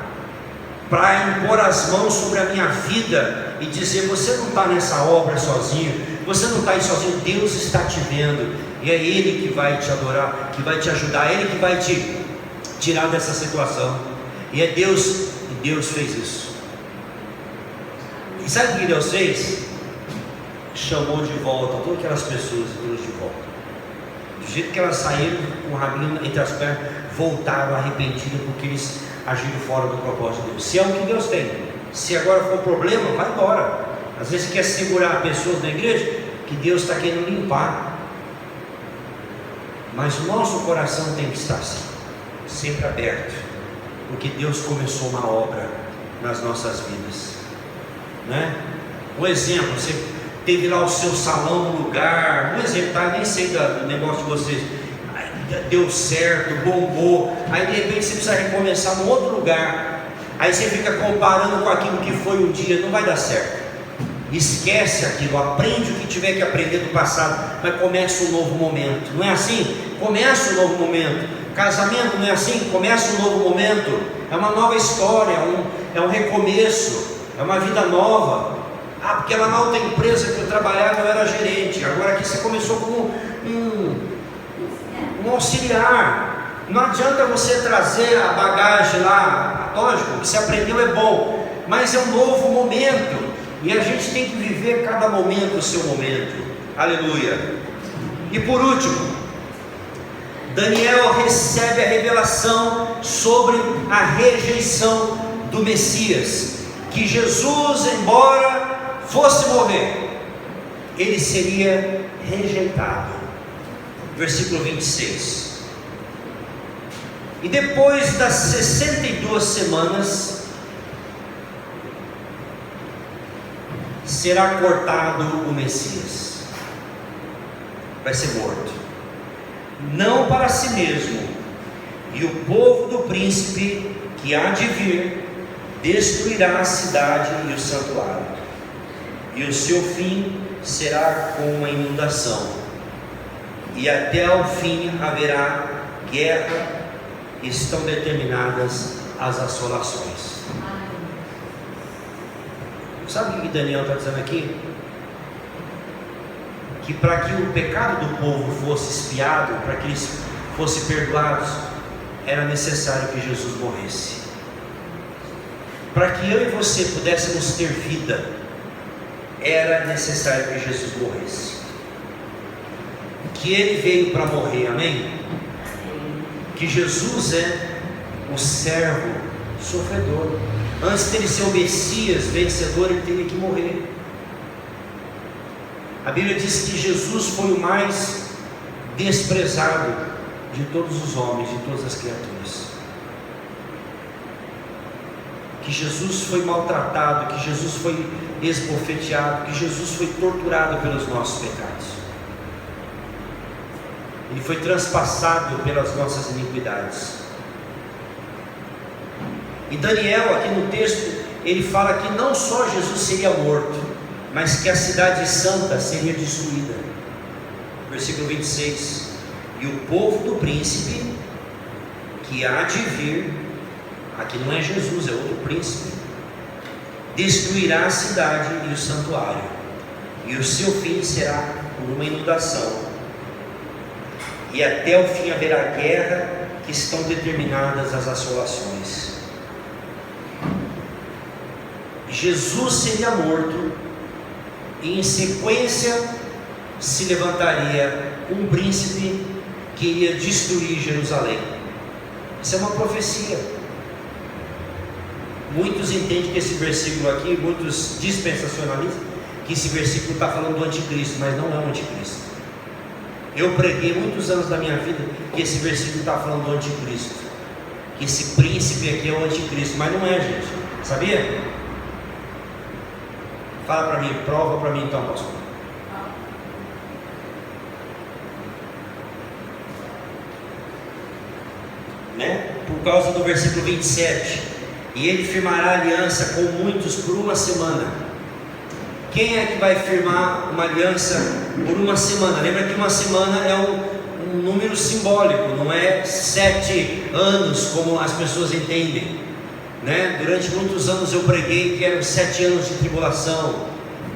para impor as mãos sobre a minha vida e dizer: você não está nessa obra sozinho, você não está aí sozinho, Deus está te vendo. e é Ele que vai te adorar, que vai te ajudar, Ele que vai te tirar dessa situação. E é Deus, e Deus fez isso. E sabe o que Deus fez? Chamou de volta todas aquelas pessoas e trouxe de volta. Do jeito que elas saíram com o rabinho entre as pernas, voltaram arrependidas porque eles agiram fora do propósito de Deus. Se é o que Deus tem, se agora for problema, vai embora. Às vezes você quer segurar pessoas na igreja que Deus está querendo limpar, mas o nosso coração tem que estar assim, sempre aberto, porque Deus começou uma obra nas nossas vidas, né? Um exemplo, você teve lá o seu salão no lugar, um exemplo, tá? Nem sei do negócio de vocês, deu certo, bombou, aí de repente você precisa recomeçar num outro lugar, aí você fica comparando com aquilo que foi um dia, não vai dar certo. Esquece aquilo, aprende o que tiver que aprender do passado, mas começa um novo momento. Não é assim? Começa um novo momento. Casamento não é assim? Começa um novo momento. É uma nova história, é um recomeço, é uma vida nova. Ah, porque lá na outra empresa que eu trabalhava eu era gerente, agora aqui você começou como um auxiliar. Não adianta você trazer a bagagem lá, lógico, o que você aprendeu é bom, mas é um novo momento. E a gente tem que viver cada momento o seu momento. Aleluia. E por último, Daniel recebe a revelação sobre a rejeição do Messias, que Jesus, embora fosse morrer, ele seria rejeitado. Versículo 26. E depois das 62 semanas será cortado o Messias, vai ser morto, não para si mesmo, e o povo do príncipe que há de vir destruirá a cidade e o santuário, e o seu fim será como uma inundação, e até ao fim haverá guerra, estão determinadas as assolações. Sabe o que Daniel está dizendo aqui? Que para que o pecado do povo fosse expiado, para que eles fossem perdoados, era necessário que Jesus morresse. Para que eu e você pudéssemos ter vida, era necessário que Jesus morresse. Que Ele veio para morrer, amém? Que Jesus é o servo sofredor. Antes dele ser o Messias vencedor, ele teria que morrer. A Bíblia diz que Jesus foi o mais desprezado de todos os homens, de todas as criaturas. Que Jesus foi maltratado, que Jesus foi esbofeteado, que Jesus foi torturado pelos nossos pecados. Ele foi transpassado pelas nossas iniquidades. E Daniel, aqui no texto, ele fala que não só Jesus seria morto, mas que a cidade santa seria destruída. Versículo 26. E o povo do príncipe que há de vir, aqui não é Jesus, é outro príncipe, destruirá a cidade e o santuário, e o seu fim será por uma inundação, e até o fim haverá guerra, que estão determinadas as assolações. Jesus seria morto, e em sequência se levantaria um príncipe que iria destruir Jerusalém. Isso é uma profecia. Muitos entendem que esse versículo aqui, muitos dispensacionalistas, que esse versículo está falando do anticristo, mas não é o anticristo. Eu preguei muitos anos da minha vida que esse versículo está falando do anticristo, que esse príncipe aqui é o anticristo, mas não é, gente, sabia? Fala para mim, prova para mim então, pastor. Né? Por causa do versículo 27, e ele firmará aliança com muitos por uma semana. Quem é que vai firmar uma aliança por uma semana? Lembra que uma semana é um número simbólico, não é 7 anos como as pessoas entendem. Né? Durante muitos anos eu preguei que eram 7 anos de tribulação.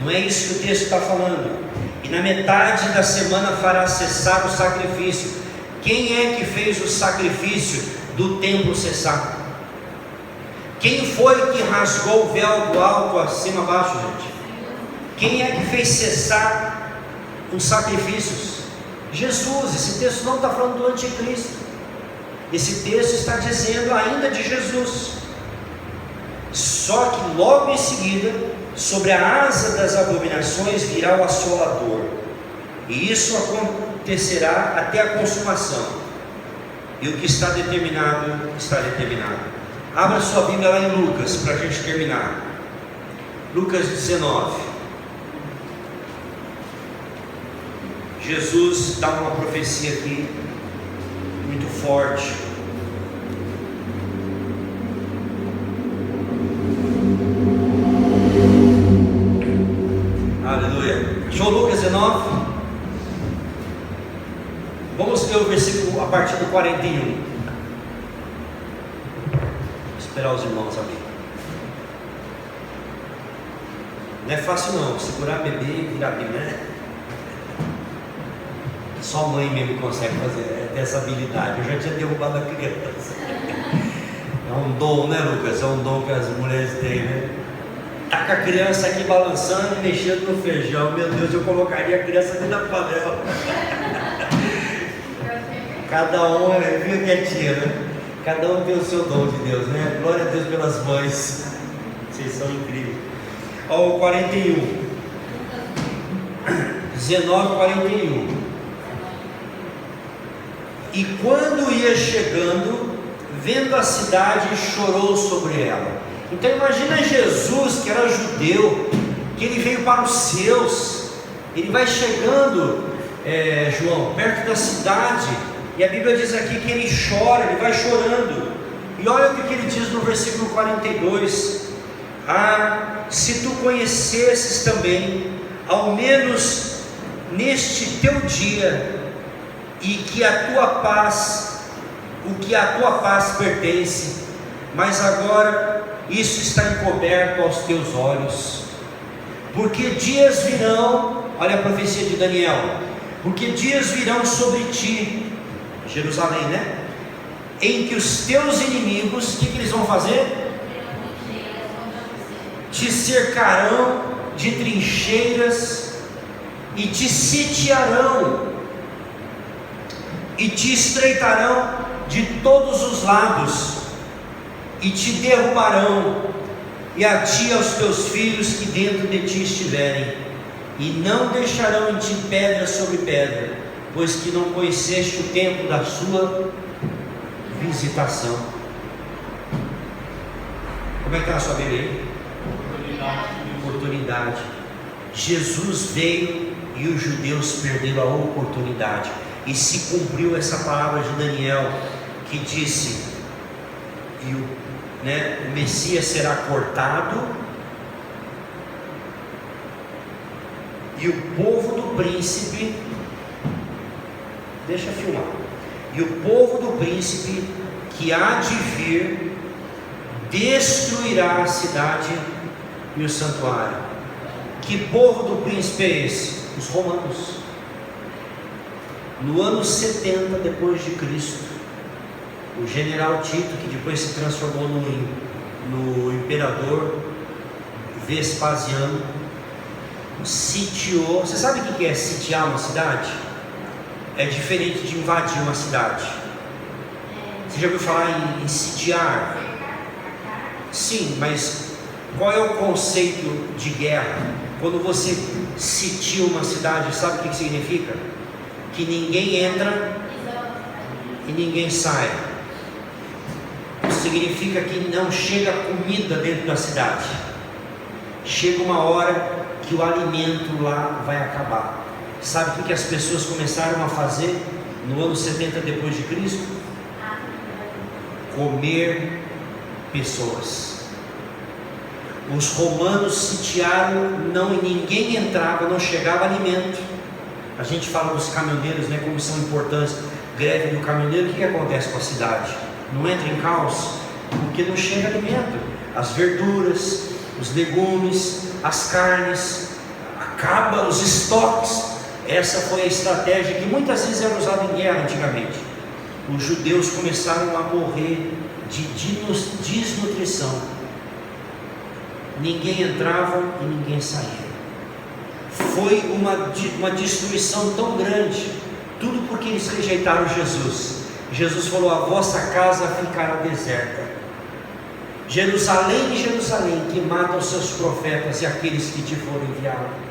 Não é isso que o texto está falando. e na metade da semana fará cessar o sacrifício. Quem é que fez o sacrifício do templo cessar? Quem foi que rasgou o véu do alto acima abaixo, gente? Quem é que fez cessar os sacrifícios? Jesus. Esse texto não está falando do anticristo. Esse texto está dizendo ainda de Jesus. Só que logo em seguida, sobre a asa das abominações virá o assolador, e isso acontecerá até a consumação. E o que está determinado, está determinado. Abra sua Bíblia lá em Lucas, para a gente terminar. Lucas 19. Jesus dá uma profecia aqui muito forte. Aleluia. Achou Lucas 19? Vamos ler o versículo a partir do 41. Esperar os irmãos ali. Não é fácil não, segurar bebê e virar Bíblia, né? Só a mãe mesmo consegue fazer, ter essa habilidade. Eu já tinha derrubado a criança. É um dom, né, Lucas? É um dom que as mulheres têm, né? Tá com a criança aqui balançando e mexendo no feijão. Meu Deus, eu colocaria a criança ali na panela. Cada um fica quietinho, né? Cada um tem o seu dom de Deus, né? Glória a Deus pelas mães. Vocês são incríveis. Ó, o 41. 19, 41. E quando ia chegando, vendo a cidade, chorou sobre ela. Então imagina Jesus, que era judeu, que ele veio para os seus. Ele vai chegando, João, perto da cidade, e a Bíblia diz aqui que ele chora, ele vai chorando. E olha o que ele diz no versículo 42. Ah, se tu conhecesses também, ao menos neste teu dia, e que a tua paz, o que a tua paz pertence, mas agora isso está encoberto aos teus olhos. Porque dias virão, olha a profecia de Daniel, porque dias virão sobre ti, Jerusalém, né? Em que os teus inimigos, o que eles vão fazer? Te cercarão de trincheiras e te sitiarão e te estreitarão de todos os lados e te derrubarão, e a ti e aos teus filhos que dentro de ti estiverem, e não deixarão em ti pedra sobre pedra, pois que não conheceste o tempo da sua visitação. Como é que está a sua Bíblia aí? Oportunidade. Jesus veio e os judeus perderam a oportunidade, e se cumpriu essa palavra de Daniel, que disse: e o Messias será cortado, e o povo do príncipe, deixa filmar, e o povo do príncipe que há de vir destruirá a cidade e o santuário. Que povo do príncipe é esse? Os romanos. No ano 70 depois de Cristo, o general Tito, que depois se transformou no imperador Vespasiano, sitiou. Você sabe o que é sitiar uma cidade? É diferente de invadir uma cidade. Você já ouviu falar em sitiar? Sim, mas qual é o conceito de guerra? Quando você sitia uma cidade, sabe o que significa? Que ninguém entra e ninguém sai. Significa que não chega comida dentro da cidade. Chega uma hora que o alimento lá vai acabar. Sabe o que as pessoas começaram a fazer no ano 70 depois de Cristo? Comer pessoas. Os romanos sitiaram, ninguém entrava, não chegava alimento. A gente fala dos caminhoneiros, né, como são importantes. Greve do caminhoneiro, o que acontece com a cidade? Não entra em caos? Porque não chega alimento. As verduras, os legumes, as carnes, acaba os estoques. Essa foi a estratégia que muitas vezes era usada em guerra antigamente. Os judeus começaram a morrer de desnutrição. Ninguém entrava e ninguém saía. Foi uma destruição tão grande, tudo porque eles rejeitaram Jesus. Jesus falou: a vossa casa ficará deserta. Jerusalém, Jerusalém, que mata os seus profetas e aqueles que te foram enviados.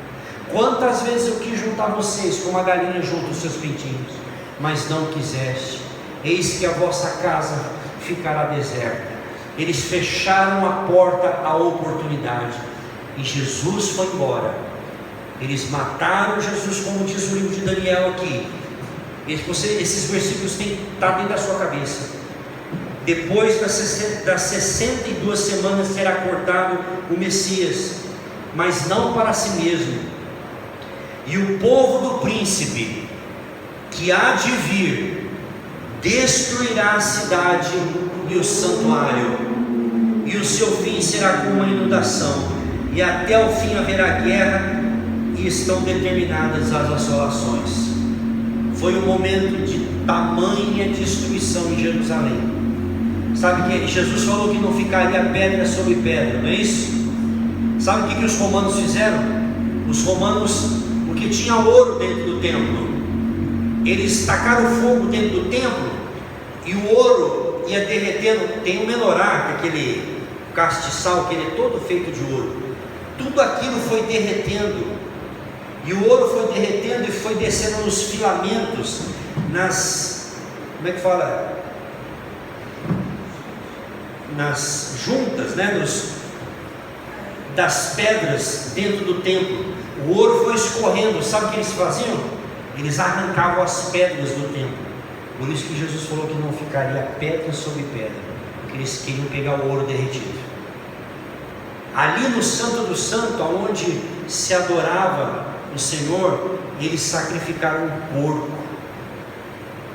Quantas vezes eu quis juntar vocês como a galinha junta os seus pintinhos, mas não quiseste. Eis que a vossa casa ficará deserta. Eles fecharam a porta à oportunidade, e Jesus foi embora. Eles mataram Jesus, como diz o livro de Daniel aqui. Esses versículos têm que estar dentro da sua cabeça. Depois das 62 semanas será cortado o Messias, mas não para si mesmo. E o povo do príncipe, que há de vir, destruirá a cidade e o santuário, e o seu fim será como uma inundação, e até o fim haverá guerra, e estão determinadas as assolações. Foi um momento de tamanha destruição em Jerusalém. Sabe que Jesus falou que não ficaria pedra sobre pedra, não é isso? Sabe o que os romanos fizeram? Os romanos, porque tinha ouro dentro do templo, eles tacaram fogo dentro do templo, e o ouro ia derretendo. Tem o menorá, aquele castiçal, que ele é todo feito de ouro. Tudo aquilo foi derretendo, e o ouro foi derretendo e foi descendo nos filamentos, como é que fala? Nas juntas, né? Das pedras dentro do templo. O ouro foi escorrendo. Sabe o que eles faziam? Eles arrancavam as pedras do templo. Por isso que Jesus falou que não ficaria pedra sobre pedra, porque eles queriam pegar o ouro derretido. Ali no Santo do Santo, onde se adorava o Senhor, eles sacrificaram um porco,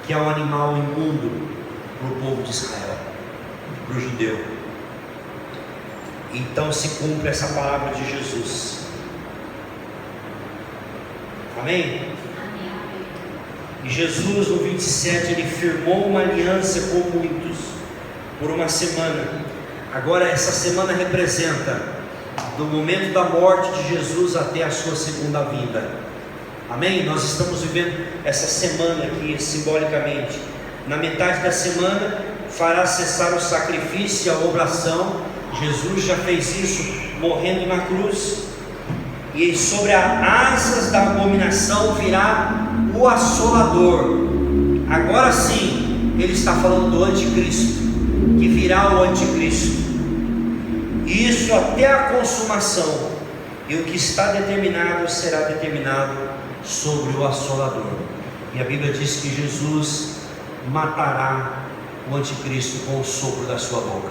que é um animal imundo para o povo de Israel, para o judeu. Então se cumpre essa palavra de Jesus. Amém? E Jesus, no 27, ele firmou uma aliança com muitos por uma semana. Agora essa semana representa do momento da morte de Jesus até a sua segunda vinda. Amém? Nós estamos vivendo essa semana aqui simbolicamente. Na metade da semana fará cessar o sacrifício e a oblação. Jesus já fez isso morrendo na cruz. E sobre as asas da abominação virá o assolador. Agora sim, ele está falando do anticristo, que virá o anticristo. Isso até a consumação. E o que está determinado será determinado sobre o assolador. E a Bíblia diz que Jesus matará o anticristo com o sopro da sua boca.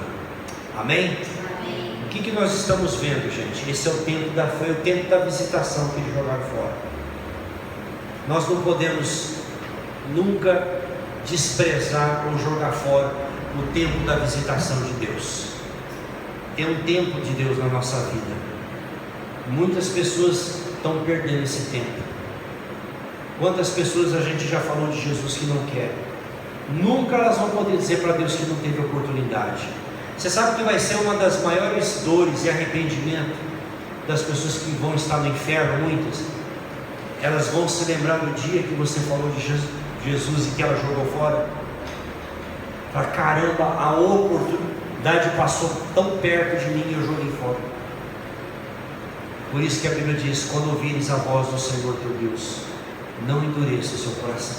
Amém? Amém. O que nós estamos vendo, gente? Esse é o tempo foi o tempo da visitação que eles jogaram fora. Nós não podemos nunca desprezar ou jogar fora o tempo da visitação de Deus. Tem um tempo de Deus na nossa vida. Muitas pessoas estão perdendo esse tempo. Quantas pessoas a gente já falou de Jesus que não quer? Nunca elas vão poder dizer para Deus que não teve oportunidade. Você sabe que vai ser uma das maiores dores e arrependimento das pessoas que vão estar no inferno, muitas. Elas vão se lembrar do dia que você falou de Jesus e que ela jogou fora. Fala, caramba, a oportunidade passou tão perto de mim e eu joguei fora. Por isso que a Bíblia diz: quando ouvires a voz do Senhor teu Deus, não endureça o seu coração.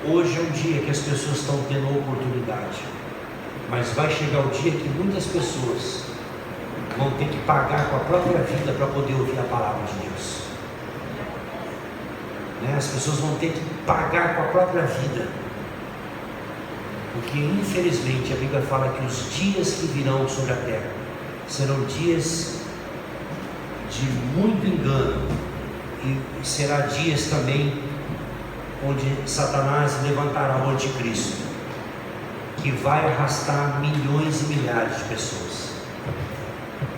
Hoje é um dia que as pessoas estão tendo oportunidade, mas vai chegar o dia que muitas pessoas vão ter que pagar com a própria vida para poder ouvir a palavra de Deus. As pessoas vão ter que pagar com a própria vida, porque infelizmente a Bíblia fala que os dias que virão sobre a terra serão dias de muito engano, e será dias também onde Satanás levantará o anticristo, que vai arrastar milhões e milhares de pessoas.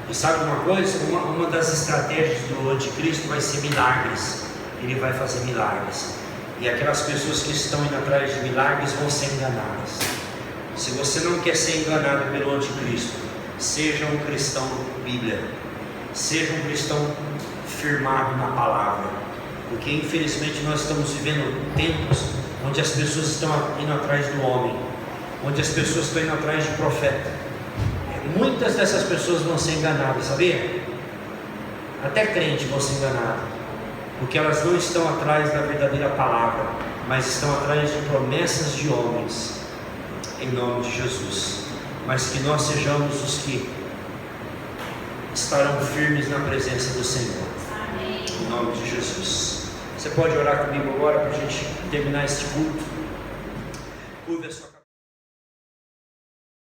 E sabe uma coisa? Uma das estratégias do anticristo vai ser milagres. Ele vai fazer milagres. E aquelas pessoas que estão indo atrás de milagres vão ser enganadas. Se você não quer ser enganado pelo anticristo, seja um cristão Bíblia. Seja um cristão firmado na palavra. Porque infelizmente nós estamos vivendo tempos onde as pessoas estão indo atrás do homem, onde as pessoas estão indo atrás de profeta. Muitas dessas pessoas vão ser enganadas, sabia? Até crentes vão ser enganados, porque elas não estão atrás da verdadeira palavra, mas estão atrás de promessas de homens, em nome de Jesus. Mas que nós sejamos os que estarão firmes na presença do Senhor. Amém. Em nome de Jesus. Você pode orar comigo agora para a gente terminar este culto?